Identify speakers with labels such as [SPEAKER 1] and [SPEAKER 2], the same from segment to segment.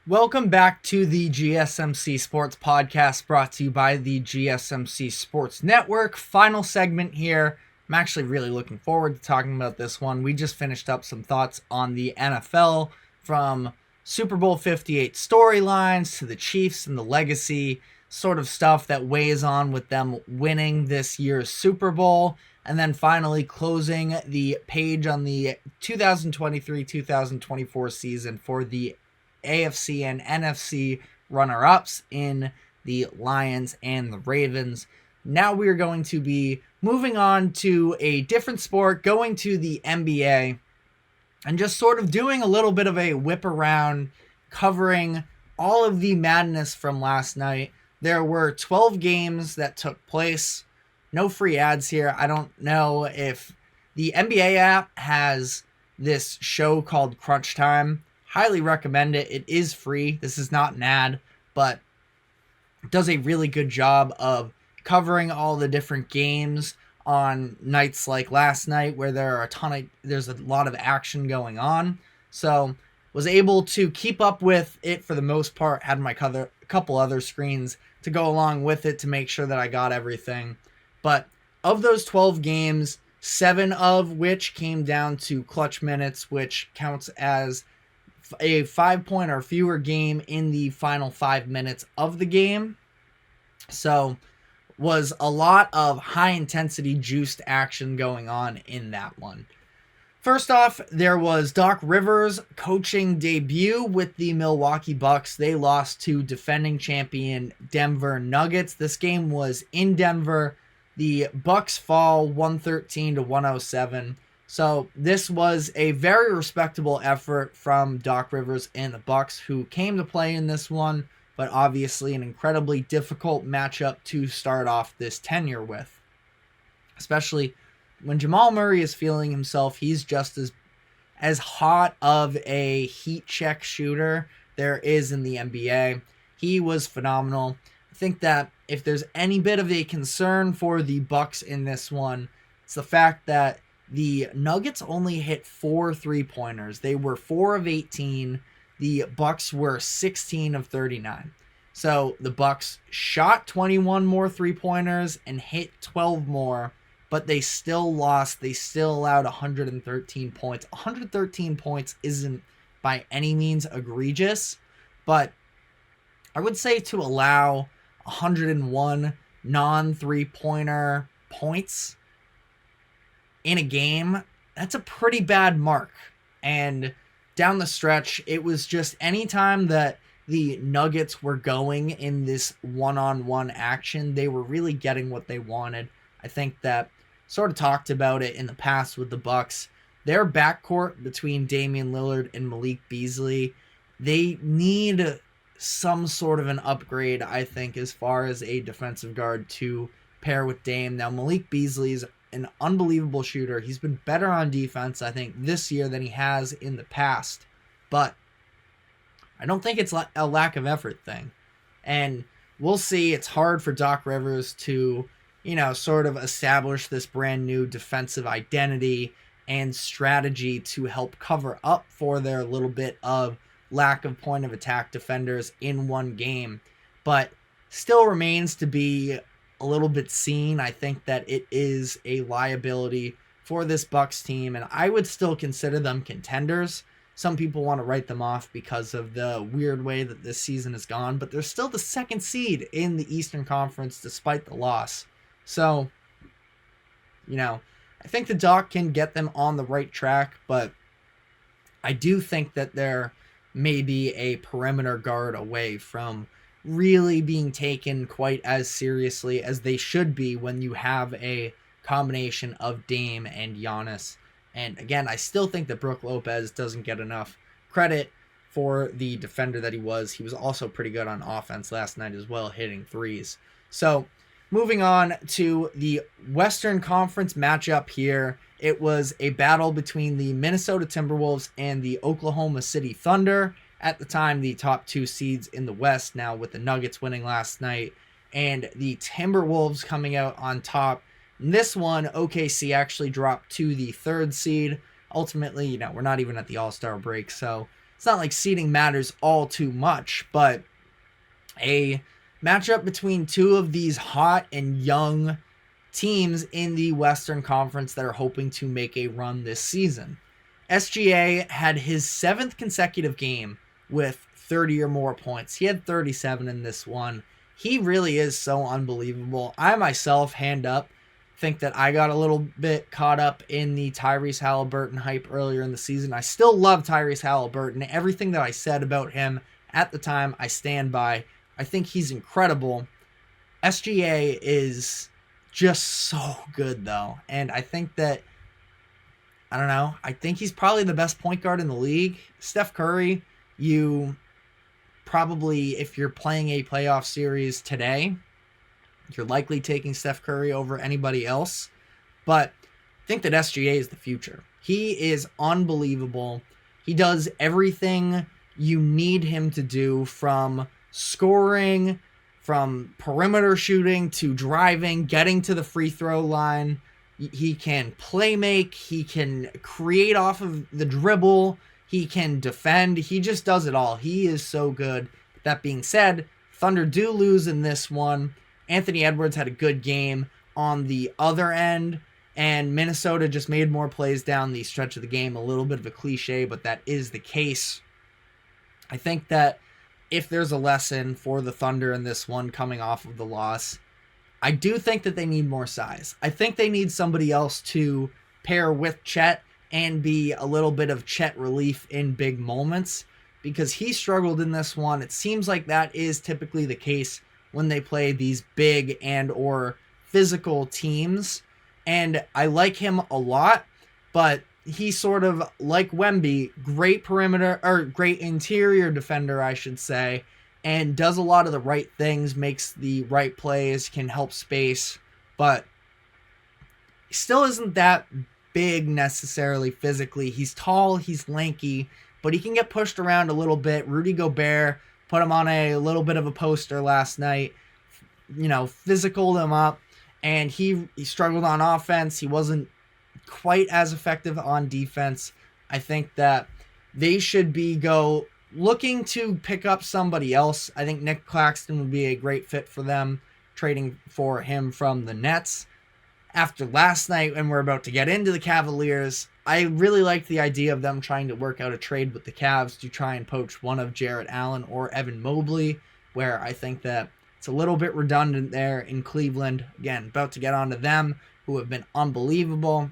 [SPEAKER 1] Welcome back to the GSMC Sports Podcast brought to you by the GSMC Sports Network. Final segment here. I'm actually really looking forward to talking about this one. We just finished up some thoughts on the NFL from Super Bowl 58 storylines to the Chiefs and the legacy sort of stuff that weighs on with them winning this year's Super Bowl. And then finally closing the page on the 2023-2024 season for the AFC and NFC runner-ups in the Lions and the Ravens. Now we are going to be moving on to a different sport, going to the NBA, and just sort of doing a little bit of a whip around, covering all of the madness from last night. There were 12 games that took place. No free ads here. I don't know if the NBA app has this show called Crunch Time. Highly recommend it. It is free. This is not an ad, but it does a really good job of covering all the different games on nights like last night where there's a lot of action going on. So was able to keep up with it for the most part. Had my couple other screens to go along with it to make sure that I got everything. But of those 12 games, 7 of which came down to clutch minutes, which counts as a 5-point or fewer game in the final 5 minutes of the game. So was a lot of high intensity juiced action going on in that one. First off, there was Doc Rivers' coaching debut with the Milwaukee Bucks. They lost to defending champion Denver Nuggets. This game was in Denver. The Bucks fall 113-107. So this was a very respectable effort from Doc Rivers and the Bucks, who came to play in this one, but obviously an incredibly difficult matchup to start off this tenure with. Especially when Jamal Murray is feeling himself, he's just as hot of a heat check shooter there is in the NBA. He was phenomenal. I think that if there's any bit of a concern for the Bucks in this one, it's the fact that the Nuggets only hit 4 3-pointers. They were 4 of 18. The Bucks were 16 of 39. So the Bucks shot 21 more 3-pointers and hit 12 more, but they still lost. They still allowed 113 points. 113 points isn't by any means egregious, but I would say to allow 101 non-3-pointer points in a game, that's a pretty bad mark. And down the stretch, it was just anytime that the Nuggets were going in this one-on-one action, they were really getting what they wanted. I think that sort of talked about it in the past with the Bucks. Their backcourt between Damian Lillard and Malik Beasley, they need some sort of an upgrade, I think, as far as a defensive guard to pair with Dame. Now, Malik Beasley's an unbelievable shooter. He's been better on defense, I think, this year than he has in the past. But I don't think it's a lack of effort thing. And we'll see. It's hard for Doc Rivers to, sort of establish this brand new defensive identity and strategy to help cover up for their little bit of lack of point of attack defenders in one game. But still remains to be a little bit seen. I think that it is a liability for this Bucks team, and I would still consider them contenders. Some people want to write them off because of the weird way that this season has gone, but they're still the second seed in the Eastern Conference despite the loss. So, I think the Doc can get them on the right track, but I do think that they're maybe a perimeter guard away from really being taken quite as seriously as they should be when you have a combination of Dame and Giannis. And again, I still think that Brook Lopez doesn't get enough credit for the defender that he was. He was also pretty good on offense last night as well, hitting threes. So moving on to the Western Conference matchup here, it was a battle between the Minnesota Timberwolves and the Oklahoma City Thunder. At the time, the top 2 seeds in the West, now with the Nuggets winning last night, and the Timberwolves coming out on top. In this one, OKC actually dropped to the 3rd seed. Ultimately, we're not even at the All-Star break, so it's not like seeding matters all too much, but a matchup between two of these hot and young teams in the Western Conference that are hoping to make a run this season. SGA had his 7th consecutive game with 30 or more points. He had 37 in this one. He really is so unbelievable. I myself, hand up, think that I got a little bit caught up in the Tyrese Halliburton hype earlier in the season. I still love Tyrese Halliburton. Everything that I said about him at the time, I stand by. I think he's incredible. SGA is just so good, though. And I think that, I don't know, I think he's probably the best point guard in the league. Steph Curry, you probably, if you're playing a playoff series today, you're likely taking Steph Curry over anybody else. But I think that SGA is the future. He is unbelievable. He does everything you need him to do, from scoring, from perimeter shooting to driving, getting to the free throw line. He can play make. He can create off of the dribble. He can defend. He just does it all. He is so good. That being said, Thunder do lose in this one. Anthony Edwards had a good game on the other end, and Minnesota just made more plays down the stretch of the game. A little bit of a cliche, but that is the case. I think that if there's a lesson for the Thunder in this one coming off of the loss, I do think that they need more size. I think they need somebody else to pair with Chet and be a little bit of Chet relief in big moments, because he struggled in this one. It seems like that is typically the case when they play these big and or physical teams. And I like him a lot, but he's sort of like Wemby, great perimeter, or great interior defender, I should say, and does a lot of the right things, makes the right plays, can help space, but he still isn't that big necessarily physically. He's tall, he's lanky, but he can get pushed around a little bit. Rudy Gobert put him on a little bit of a poster last night, physicaled him up, and he struggled on offense. He wasn't quite as effective on defense. I think that they should be looking to pick up somebody else. I think Nick Claxton would be a great fit for them, trading for him from the Nets. After last night, when we're about to get into the Cavaliers, I really like the idea of them trying to work out a trade with the Cavs to try and poach one of Jarrett Allen or Evan Mobley, where I think that it's a little bit redundant there in Cleveland. Again, about to get on to them, who have been unbelievable.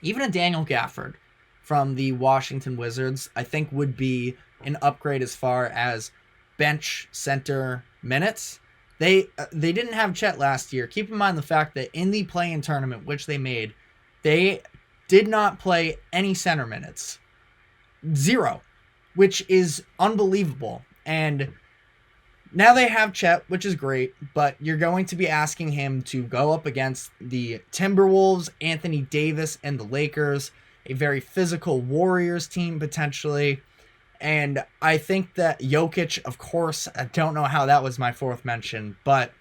[SPEAKER 1] Even a Daniel Gafford from the Washington Wizards, I think, would be an upgrade as far as bench center minutes. They didn't have Chet last year. Keep in mind the fact that in the play-in tournament, which they made, they did not play any center minutes. 0, which is unbelievable. And now they have Chet, which is great, but you're going to be asking him to go up against the Timberwolves, Anthony Davis, and the Lakers, a very physical Warriors team potentially. And I think that Jokic, of course, I don't know how that was my 4th mention, but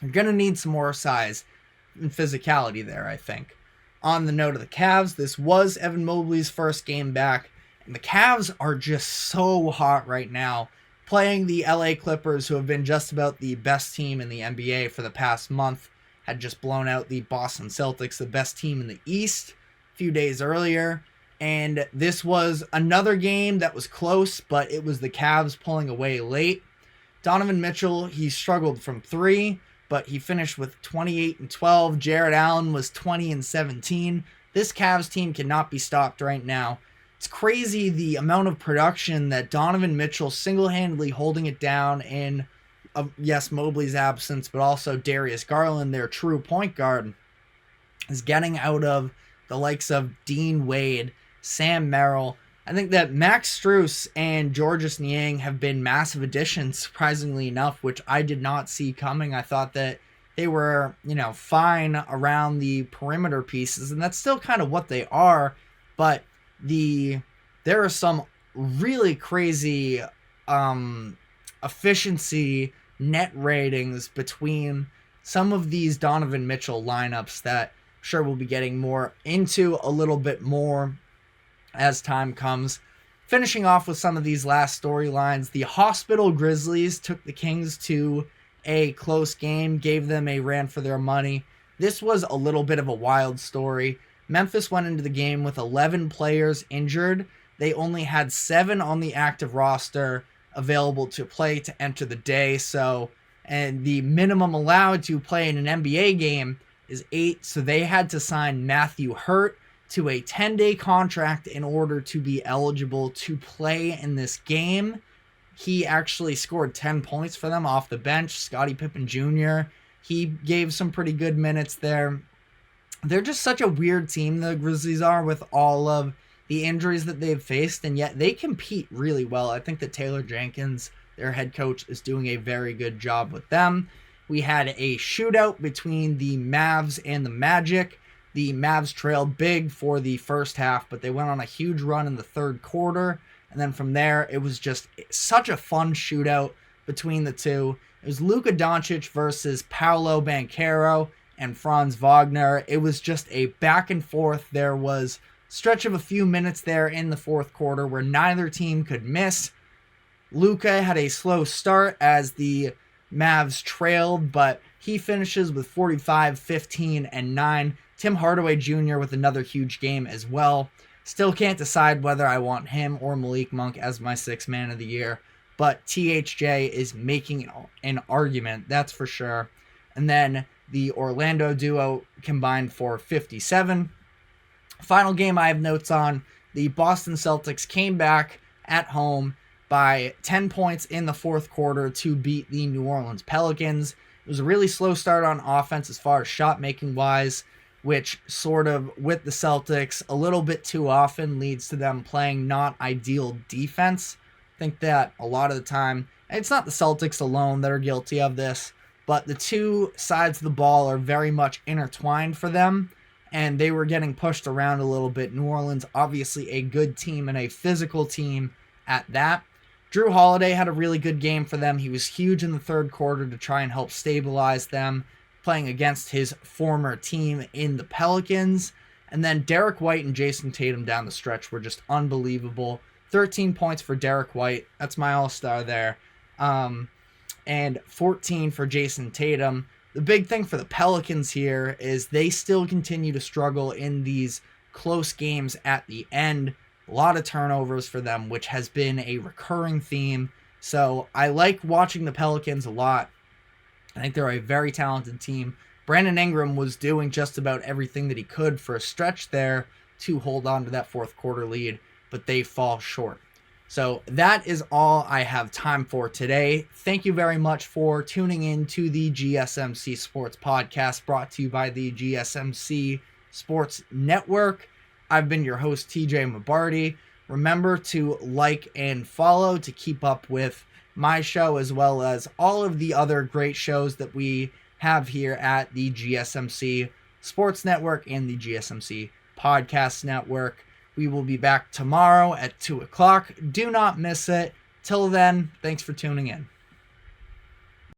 [SPEAKER 1] you're going to need some more size and physicality there, I think. On the note of the Cavs, this was Evan Mobley's first game back, and the Cavs are just so hot right now, playing the LA Clippers, who have been just about the best team in the NBA for the past month, had just blown out the Boston Celtics, the best team in the East, a few days earlier. And this was another game that was close, but it was the Cavs pulling away late. Donovan Mitchell, he struggled from 3, but he finished with 28 and 12. Jarrett Allen was 20 and 17. This Cavs team cannot be stopped right now. It's crazy the amount of production that Donovan Mitchell single-handedly holding it down in, yes, Mobley's absence, but also Darius Garland, their true point guard, is getting out of the likes of Dean Wade, Sam Merrill. I think that Max Strus and Georges Niang have been massive additions, surprisingly enough, which I did not see coming. I thought that they were, fine around the perimeter pieces, and that's still kind of what they are, but there are some really crazy efficiency net ratings between some of these Donovan Mitchell lineups that I'm sure we'll be getting more into a little bit more as time comes. finishing off with some of these last storylines, the Hospital Grizzlies took the Kings to a close game, gave them a ran for their money. This was a little bit of a wild story. Memphis went into the game with 11 players injured. They only had 7 on the active roster available to play to enter the day. And the minimum allowed to play in an NBA game is 8. So they had to sign Matthew Hurt to a 10-day contract in order to be eligible to play in this game. He actually scored 10 points for them off the bench. Scottie Pippen Jr., he gave some pretty good minutes there. They're just such a weird team, the Grizzlies are, with all of the injuries that they've faced, and yet they compete really well. I think that Taylor Jenkins, their head coach, is doing a very good job with them. We had a shootout between the Mavs and the Magic. The Mavs trailed big for the first half, but they went on a huge run in the third quarter. And then from there, it was just such a fun shootout between the two. It was Luka Doncic versus Paolo Banchero and Franz Wagner. It was just a back and forth. There was a stretch of a few minutes there in the fourth quarter where neither team could miss. Luka had a slow start as the Mavs trailed, but he finishes with 45, 15, and 9. Tim Hardaway Jr. with another huge game as well. Still can't decide whether I want him or Malik Monk as my sixth man of the year, but THJ is making an argument, that's for sure. And then the Orlando duo combined for 57. Final game I have notes on, the Boston Celtics came back at home by 10 points in the fourth quarter to beat the New Orleans Pelicans. It was a really slow start on offense as far as shot making wise, which sort of, with the Celtics, a little bit too often leads to them playing not ideal defense. I think that a lot of the time, and it's not the Celtics alone that are guilty of this, but the two sides of the ball are very much intertwined for them, and they were getting pushed around a little bit. New Orleans, obviously a good team and a physical team at that. Drew Holiday had a really good game for them. He was huge in the third quarter to try and help stabilize them, playing against his former team in the Pelicans. And then Derek White and Jason Tatum down the stretch were just unbelievable. 13 points for Derek White. That's my all-star there. And 14 for Jason Tatum. The big thing for the Pelicans here is they still continue to struggle in these close games at the end. A lot of turnovers for them, which has been a recurring theme. So I like watching the Pelicans a lot. I think they're a very talented team. Brandon Ingram was doing just about everything that he could for a stretch there to hold on to that fourth quarter lead, but they fall short. So that is all I have time for today. Thank you very much for tuning in to the GSMC Sports Podcast, brought to you by the GSMC Sports Network. I've been your host, TJ Mabarty. Remember to like and follow to keep up with my show, as well as all of the other great shows that we have here at the GSMC Sports Network and the GSMC Podcast Network. We will be back tomorrow at 2 o'clock. Do not miss it. Till then, thanks for tuning in.